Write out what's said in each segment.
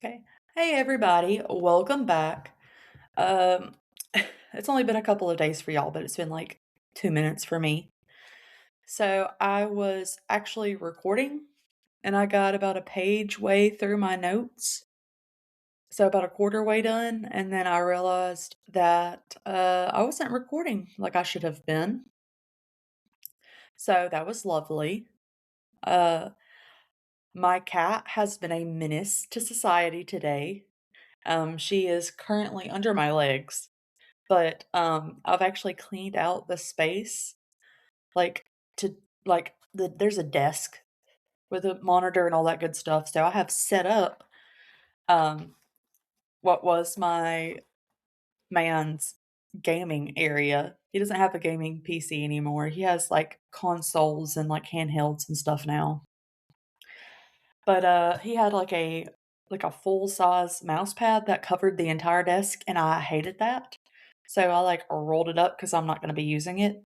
Okay. Hey everybody, welcome back. Um it's only been a couple of days for y'all, but it's been like 2 minutes for me. So, I was actually recording and I got about a page way through my notes. So about a quarter way done and then I realized that I wasn't recording like I should have been. So that was lovely. Uh my cat has been a menace to society today. She is currently under my legs. But, I've actually cleaned out the space, like, to there's a desk with a monitor and all that good stuff, so I have set up, um, what was my man's gaming area. He doesn't have a gaming PC anymore, he has, like, consoles and, like, handhelds and stuff now. But, he had, like a full-size mouse pad that covered the entire desk, and I hated that. So I, like, rolled it up because 'cause I'm not gonna be using it.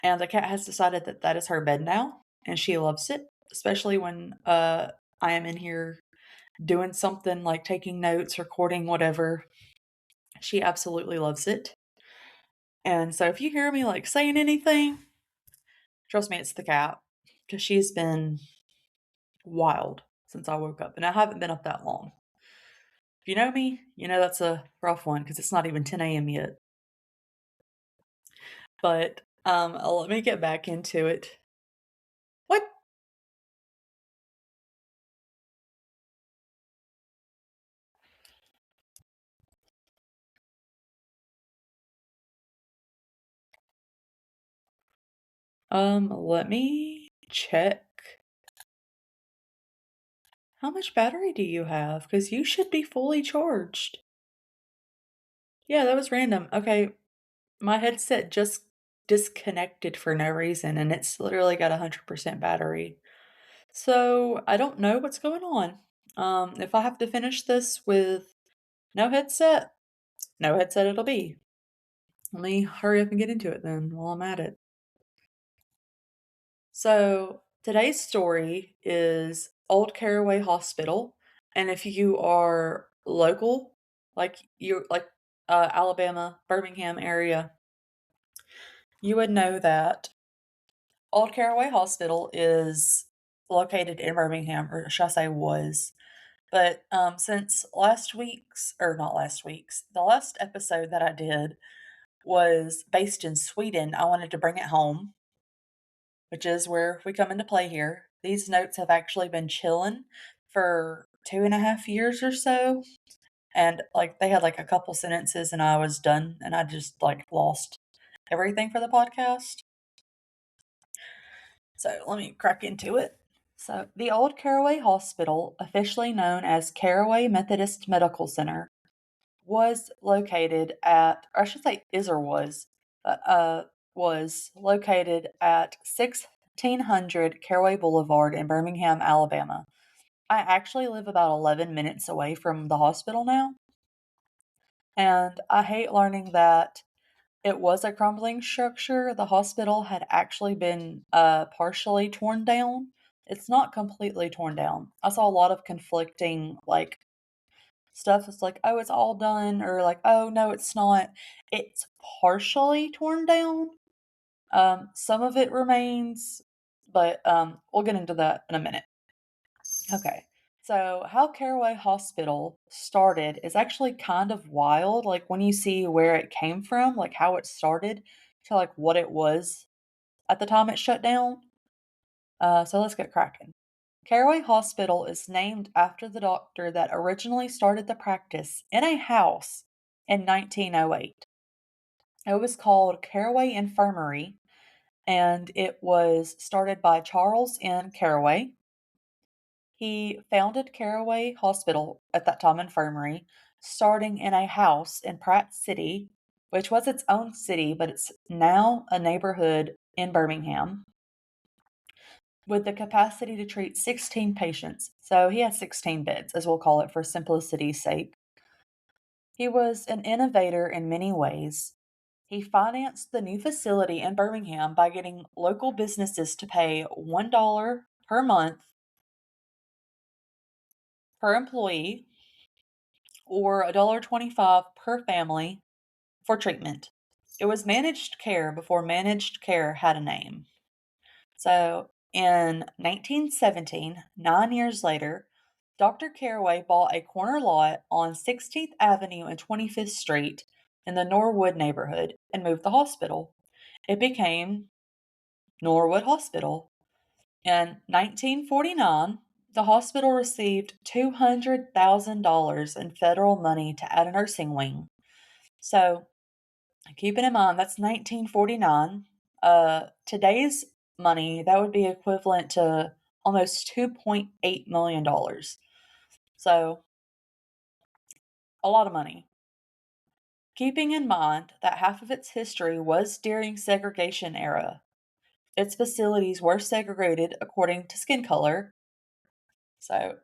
And the cat has decided that that is her bed now, and she loves it, especially when, I am in here doing something like taking notes, recording, whatever. She absolutely loves it. And so if you hear me, like, saying anything, trust me, it's the cat, because she's been wild since I woke up, and I haven't been up that long. If you know me, you know that's a rough one because it's not even 10 a.m. yet. But, let me get back into it. What? Let me check. How much battery do you have? Because you should be fully charged. Yeah, that was random. Okay, my headset just disconnected for no reason, and it's literally got 100% battery. So, I don't know what's going on. If I have to finish this with no headset, no headset it'll be. Let me hurry up and get into it then while I'm at it. So, today's story is Old Carraway Hospital, and if you are local, Alabama, Birmingham area, you would know that Old Carraway Hospital is located in Birmingham, or should I say was. But since not last week's, the last episode that I did was based in Sweden, I wanted to bring it home, which is where we come into play here. These notes have actually been chilling for 2.5 years or so. And like they had like a couple sentences and I was done and I just like lost everything for the podcast. So let me crack into it. So the old Carraway Hospital, officially known as Carraway Methodist Medical Center, was located at, or I should say is or was located at 1600 Caraway Boulevard in Birmingham, Alabama. I actually live about 11 minutes away from the hospital now, and I hate learning that it was a crumbling structure. The hospital had actually been partially torn down. It's not completely torn down. I saw a lot of conflicting like stuff. It's like, oh, it's all done, or like, oh no, it's not. It's partially torn down. Some of it remains, but we'll get into that in a minute. Okay. So, how Caraway Hospital started is actually kind of wild. Like, when you see where it came from, like how it started to like what it was at the time it shut down. So, let's get cracking. Caraway Hospital is named after the doctor that originally started the practice in a house in 1908. It was called Caraway Infirmary, and it was started by Charles N. Caraway. He founded Carraway Hospital, at that time infirmary, starting in a house in Pratt City, which was its own city, but it's now a neighborhood in Birmingham, with the capacity to treat 16 patients. So he has 16 beds, as we'll call it for simplicity's sake. He was an innovator in many ways. He financed the new facility in Birmingham by getting local businesses to pay $1 per month per employee or $1.25 per family for treatment. It was managed care before managed care had a name. So in 1917, 9 years later, Dr. Carraway bought a corner lot on 16th Avenue and 25th Street in the Norwood neighborhood and moved the hospital. It became Norwood Hospital. In 1949, the hospital received $200,000 in federal money to add a nursing wing. So, keeping in mind that's 1949, today's money, that would be equivalent to almost $2.8 million. So, a lot of money. Keeping in mind that half of its history was during segregation era. Its facilities were segregated according to skin color. So,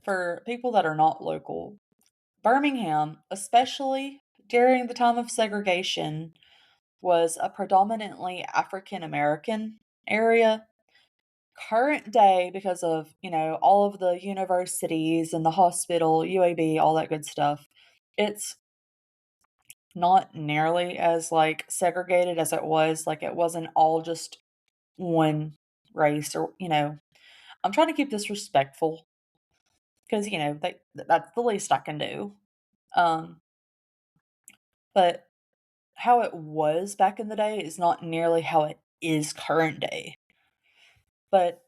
for people that are not local, Birmingham, especially during the time of segregation, was a predominantly African American area. Current day, because of, all of the universities and the hospital, UAB, all that good stuff, it's not nearly as like segregated as it was. Like it wasn't all just one race or, I'm trying to keep this respectful because, that's the least I can do. Um, but how it was back in the day is not nearly how it is current day. But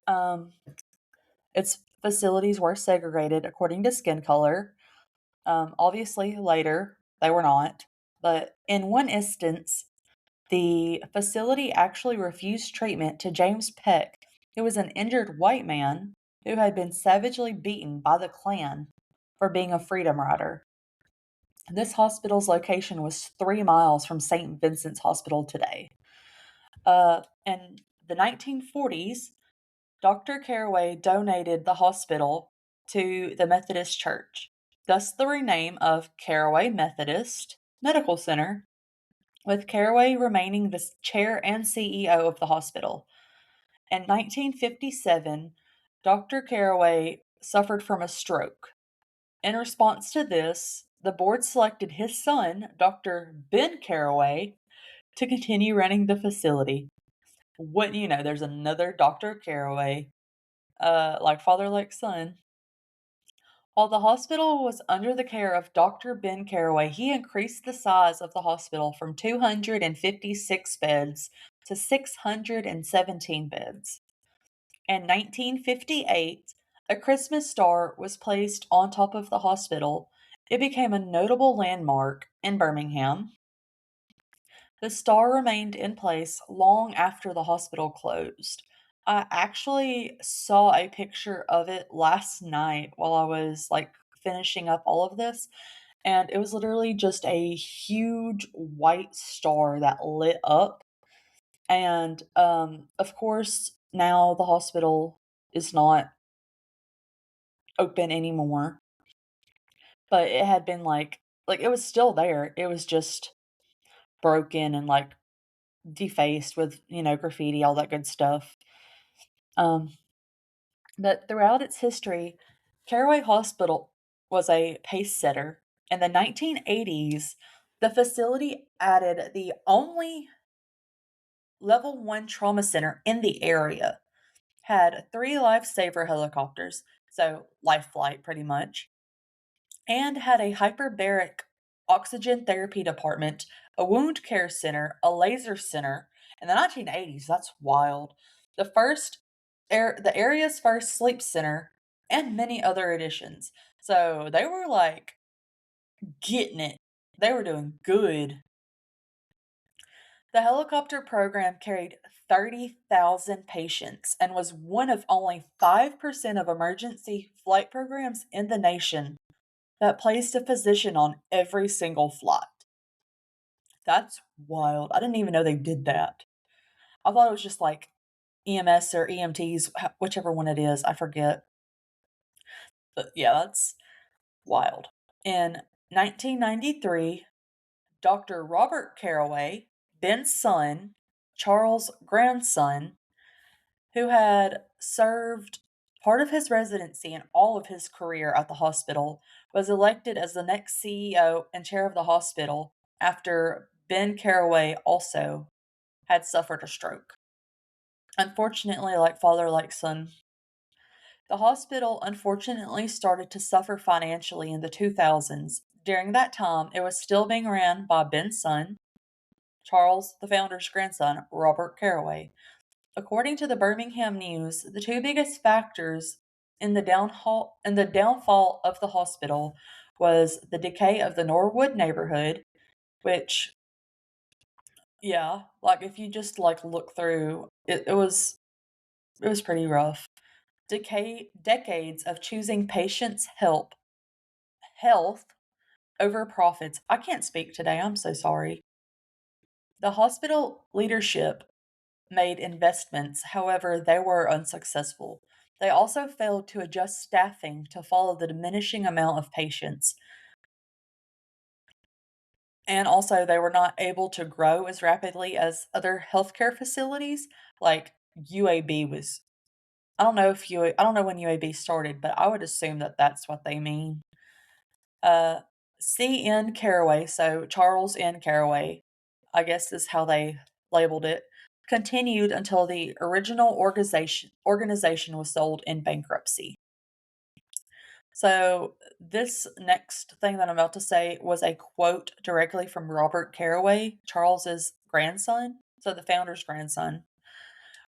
its facilities were segregated according to skin color. Obviously, later they were not. But in one instance, the facility actually refused treatment to James Peck, who was an injured white man who had been savagely beaten by the Klan for being a freedom rider. This hospital's location was 3 miles from St. Vincent's Hospital today. In the 1940s, Dr. Carraway donated the hospital to the Methodist Church, thus the rename of Carraway Methodist Medical Center, with Carraway remaining the chair and CEO of the hospital. In 1957, Dr. Carraway suffered from a stroke. In response to this, the board selected his son, Dr. Ben Carraway, to continue running the facility. Wouldn't you know, there's another Dr. Carraway, like father, like son. While the hospital was under the care of Dr. Ben Carraway, he increased the size of the hospital from 256 beds to 617 beds. In 1958, a Christmas star was placed on top of the hospital. It became a notable landmark in Birmingham. The star remained in place long after the hospital closed. I actually saw a picture of it last night while I was like finishing up all of this, and it was literally just a huge white star that lit up. And of course, now the hospital is not open anymore, but it had been like it was still there. It was just broken and like defaced with, graffiti, all that good stuff. Um, but throughout its history, Carraway Hospital was a pace setter. In the 1980s, the facility added the only level 1 trauma center in the area, had 3 lifesaver helicopters, so life flight pretty much, and had a hyperbaric oxygen therapy department, a wound care center, a laser center. In the 1980s, that's wild. The area's first sleep center, and many other additions. So they were like getting it. They were doing good. The helicopter program carried 30,000 patients and was one of only 5% of emergency flight programs in the nation that placed a physician on every single flight. That's wild. I didn't even know they did that. I thought it was just like EMS or EMTs, whichever one it is, I forget. But yeah, that's wild. In 1993, Dr. Robert Carraway, Ben's son, Charles' grandson, who had served Part of his residency and all of his career at the hospital was elected as the next CEO and chair of the hospital after Ben Carraway also had suffered a stroke. Unfortunately, like father, like son, the hospital unfortunately started to suffer financially in the 2000s. During that time, it was still being ran by Ben's son, Charles, the founder's grandson, Robert Carraway. According to the Birmingham News, the two biggest factors in the downfall of the hospital was the decay of the Norwood neighborhood, which, yeah, like if you just like look through it was pretty rough. Decades of choosing patients' health over profits. I can't speak today. I'm so sorry. The hospital leadership made investments, however, they were unsuccessful. They also failed to adjust staffing to follow the diminishing amount of patients. And also, they were not able to grow as rapidly as other healthcare facilities. Like UAB was, I don't know when UAB started, but I would assume that that's what they mean. Uh, C.N. Carraway, so Charles N. Carraway, I guess is how they labeled it, continued until the original organization was sold in bankruptcy. So, this next thing that I'm about to say was a quote directly from Robert Carraway, Charles's grandson, so the founder's grandson.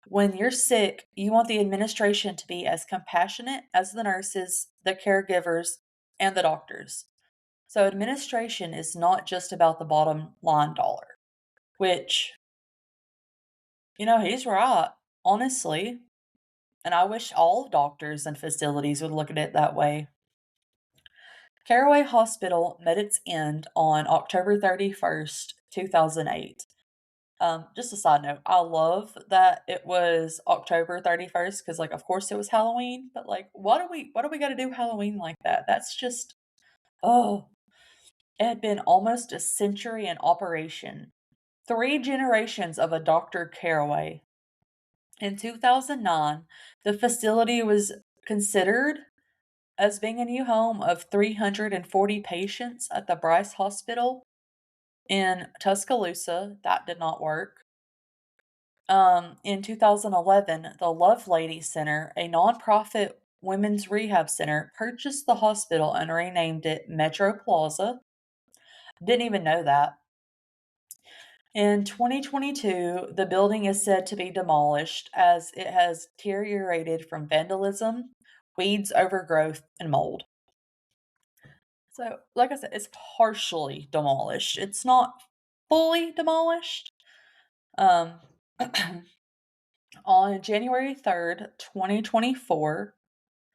When you're sick, you want the administration to be as compassionate as the nurses, the caregivers, and the doctors. So, administration is not just about the bottom line dollar, which, he's right, honestly. And I wish all doctors and facilities would look at it that way. Carraway Hospital met its end on October 31st, 2008. Just a side note, I love that it was October 31st because, like, of course it was Halloween, but like, what do we got to do Halloween like that? That's just, oh, it had been almost a century in operation. 3 generations of a Dr. Carraway. In 2009, the facility was considered as being a new home of 340 patients at the Bryce Hospital in Tuscaloosa. That did not work. In 2011, the Love Lady Center, a nonprofit women's rehab center, purchased the hospital and renamed it Metro Plaza. Didn't even know that. In 2022, the building is said to be demolished as it has deteriorated from vandalism, weeds overgrowth, and mold. So, like I said, it's partially demolished. It's not fully demolished. Um, on January 3rd, 2024,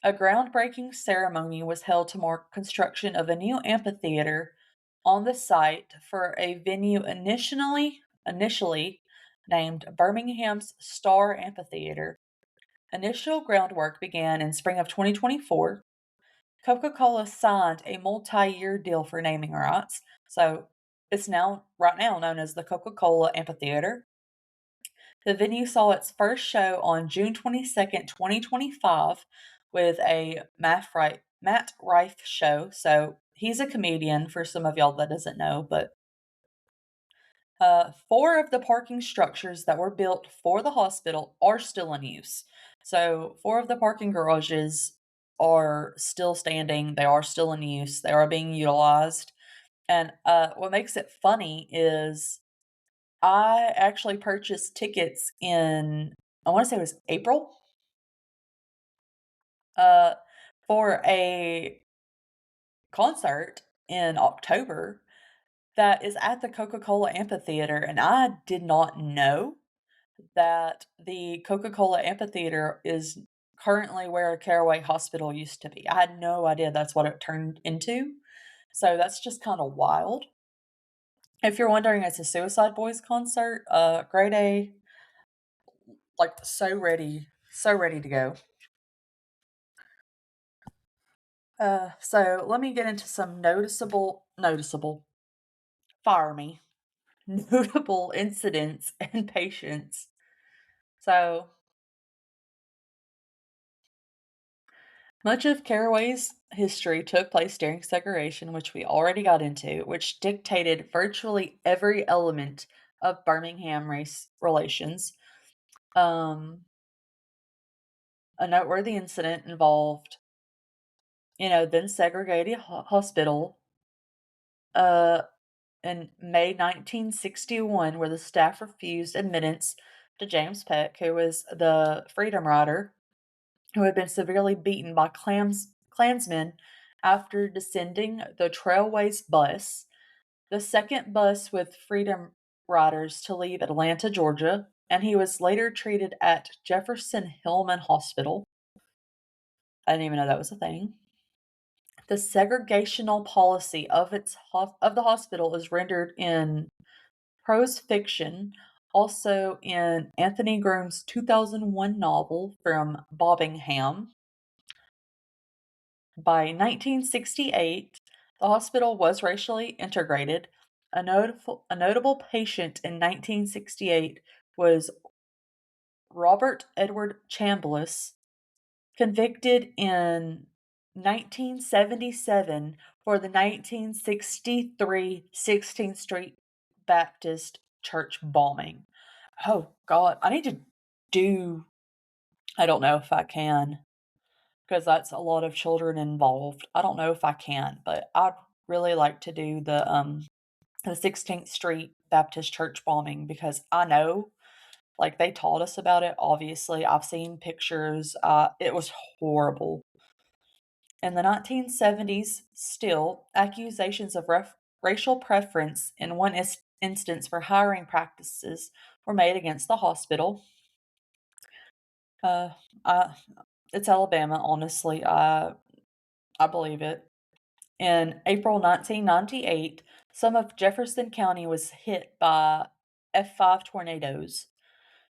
a groundbreaking ceremony was held to mark construction of a new amphitheater on the site for a venue initially named Birmingham's Star Amphitheater. Initial groundwork began in spring of 2024. Coca-Cola signed a multi-year deal for naming rights, so it's right now known as the Coca-Cola Amphitheater. The venue saw its first show on June 22nd, 2025, with a Matt Rife show. So he's a comedian for some of y'all that doesn't know, but 4 of the parking structures that were built for the hospital are still in use. So 4 of the parking garages are still standing. They are still in use. They are being utilized. And what makes it funny is I actually purchased tickets in, I want to say it was April, uh, for a concert in October that is at the Coca-Cola Amphitheater, and I did not know that the Coca-Cola Amphitheater is currently where Carraway Hospital used to be. I had no idea that's what it turned into. So that's just kind of wild. If you're wondering, it's a Suicide Boys concert. Grade A, like so ready to go. So let me get into some noticeable, fire me, notable incidents and patients. So Much of Carraway's history took place during segregation, which we already got into, which dictated virtually every element of Birmingham race relations. Um, a noteworthy incident involved, then segregated hospital uh, in May 1961, where the staff refused admittance to James Peck, who was the Freedom Rider, who had been severely beaten by Klansmen after descending the Trailways bus, the second bus with Freedom Riders to leave Atlanta, Georgia, and he was later treated at Jefferson Hillman Hospital. I didn't even know that was a thing. The segregational policy of the hospital is rendered in prose fiction, also in Anthony Groom's 2001 novel from Bobbingham. By 1968, the hospital was racially integrated. A notable patient in 1968 was Robert Edward Chambliss, convicted in 1977 for the 1963 16th Street Baptist Church bombing. Oh, God. I need to do, I don't know if I can, because that's a lot of children involved. I don't know if I can, but I'd really like to do the 16th Street Baptist Church bombing because I know, like, they taught us about it. Obviously, I've seen pictures. It was horrible. In the 1970s, still, accusations of racial preference in one instance for hiring practices were made against the hospital. Uh, I, it's Alabama, honestly. I believe it. In April 1998, some of Jefferson County was hit by F5 tornadoes.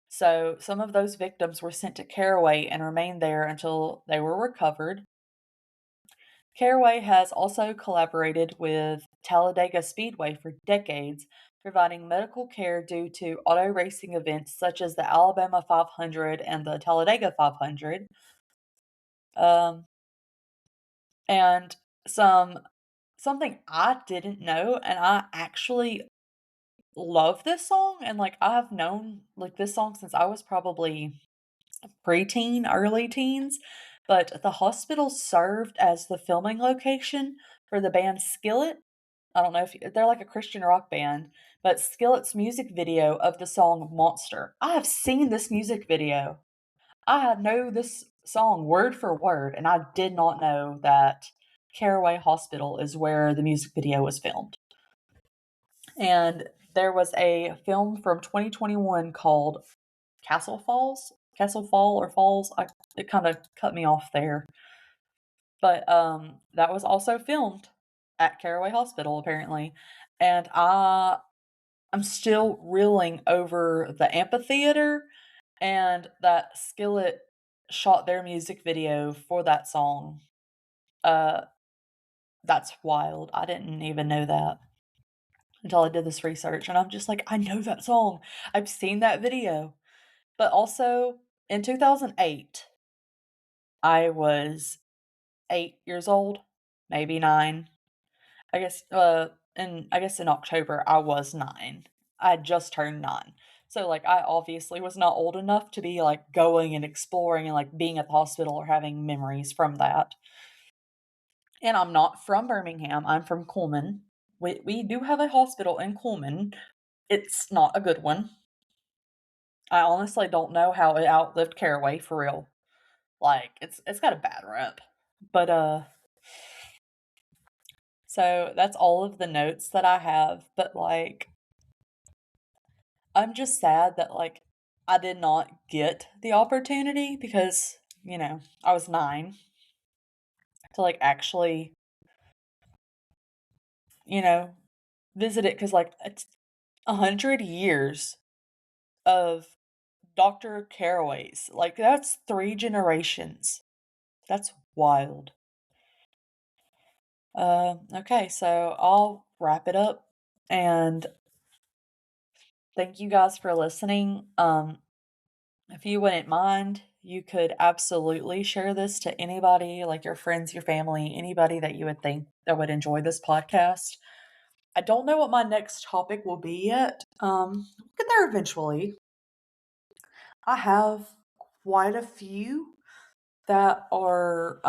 So some of those victims were sent to Carraway and remained there until they were recovered. Carraway has also collaborated with Talladega Speedway for decades, providing medical care due to auto racing events such as the Alabama 500 and the Talladega 500. Um, and something I didn't know, and I actually love this song, and like I have known like this song since I was probably preteen, early teens, but the hospital served as the filming location for the band Skillet. I don't know if they're like a Christian rock band, but Skillet's music video of the song Monster. I have seen this music video. I know this song word for word, and I did not know that Carraway Hospital is where the music video was filmed. And there was a film from 2021 called Castle Falls, Castle Fall or Falls. It kind of cut me off there, but that was also filmed at Carraway Hospital apparently, and I'm still reeling over the amphitheater and that Skillet shot their music video for that song. Uh, that's wild. I didn't even know that until I did this research, and I'm just like, I know that song. I've seen that video. But also in 2008, I was 8 years old, maybe 9. I guess in October I was 9. I had just turned 9. So like I obviously was not old enough to be like going and exploring and like being at the hospital or having memories from that. And I'm not from Birmingham. I'm from Coleman. We do have a hospital in Coleman. It's not a good one. I honestly don't know how it outlived Carraway for real. Like it's got a bad rep. But so that's all of the notes that I have, but like I'm just sad that like I did not get the opportunity because, I was 9 to like actually, you know, visit it cuz like it's 100 years of Dr. Carraway's. Like that's 3 generations. That's wild. Okay, so I'll wrap it up and thank you guys for listening. If you wouldn't mind, you could absolutely share this to anybody, like your friends, your family, anybody that you would think that would enjoy this podcast. I don't know what my next topic will be yet. We'll get there eventually. I have quite a few that are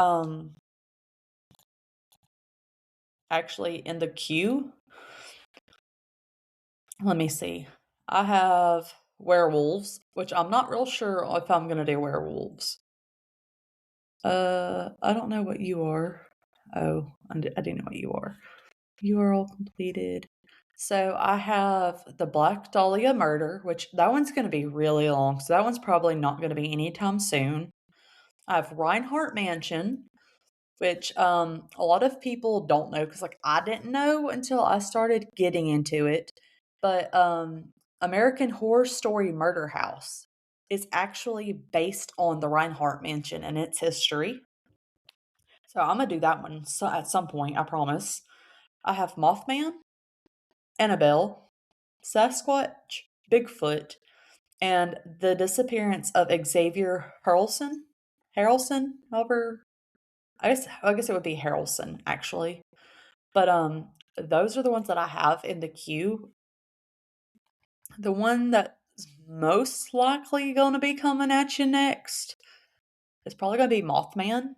actually in the queue. Let me see. I have werewolves, which I'm not real sure if I'm gonna do werewolves. I don't know what you are. Oh, I do know what you are. You are all completed. So I have the Black Dahlia murder, which that one's going to be really long. So that one's probably not going to be anytime soon. I have Reinhardt Mansion, which a lot of people don't know because like I didn't know until I started getting into it. But American Horror Story Murder House is actually based on the Reinhardt Mansion and its history. So I'm gonna do that one at some point, I promise. I have Mothman, Annabelle, Sasquatch, Bigfoot, and the disappearance of Xavier Harrelson. Harrelson, however, I guess it would be Harrelson actually. But those are the ones that I have in the queue. The one that's most likely going to be coming at you next is probably going to be Mothman,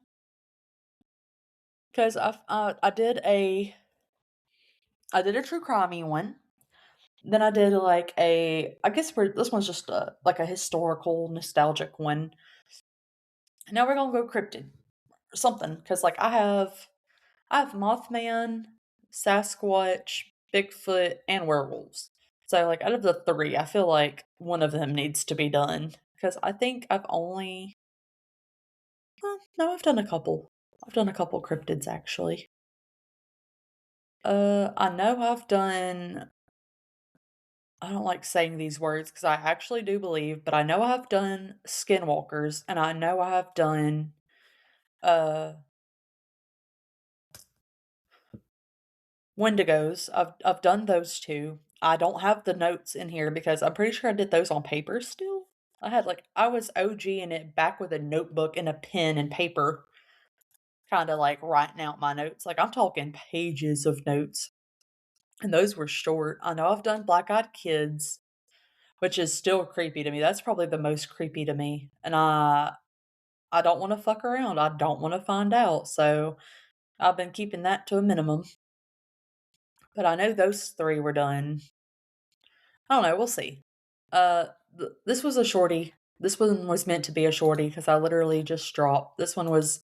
because I did a true crimey one. Then I did like I guess this one's just like a historical nostalgic one. Now we're gonna go cryptid or something because like I have Mothman, Sasquatch, Bigfoot, and werewolves. So like out of the three, I feel like one of them needs to be done because I think I've only no, I've done a couple. I've done a couple cryptids actually. I know I've done. I don't like saying these words because I actually do believe, but I know I have done skinwalkers and I know I have done uh Wendigos. I've done those two. I don't have the notes in here because I'm pretty sure I did those on paper still. I was OG in it back with a notebook and a pen and paper, kind of like writing out my notes. Like I'm talking pages of notes. And those were short. I know I've done Black Eyed Kids, which is still creepy to me. That's probably the most creepy to me. And I don't want to fuck around. I don't want to find out. So I've been keeping that to a minimum. But I know those three were done. I don't know. We'll see. Uh, this was a shorty. This one was meant to be a shorty because I literally just dropped. This one was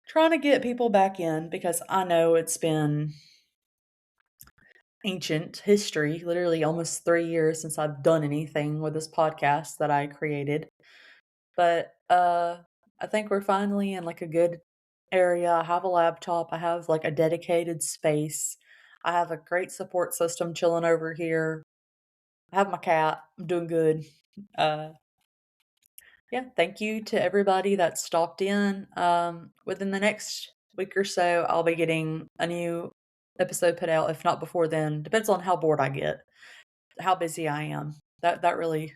trying to get people back in because I know it's been ancient history, literally almost 3 years since I've done anything with this podcast that I created. But I think we're finally in like a good area. I have a laptop. I have like a dedicated space. I have a great support system chilling over here. I have my cat. I'm doing good. Uh yeah, thank you to everybody that stopped in. Within the next week or so, I'll be getting a new episode put out, if not before then. Depends on how bored I get, how busy I am. That really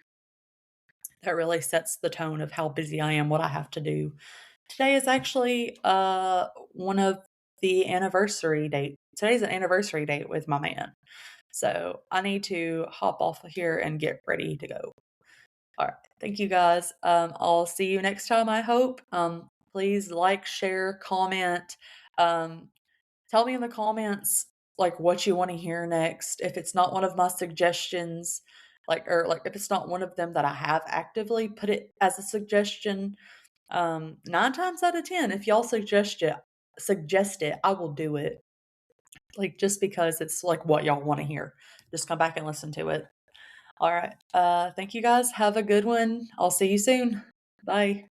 sets the tone of how busy I am, what I have to do. Today is actually one of the anniversary date. Today's an anniversary date with my man. So I need to hop off of here and get ready to go. All right. Thank you guys. I'll see you next time, I hope. Please like, share, comment. Um, tell me in the comments like what you want to hear next. If it's not one of my suggestions, or if it's not one of them that I have actively, put it as a suggestion. 9 times out of 10, if y'all suggest it, I will do it. Like just because it's like what y'all want to hear. Just come back and listen to it. All right. Thank you guys. Have a good one. I'll see you soon. Bye.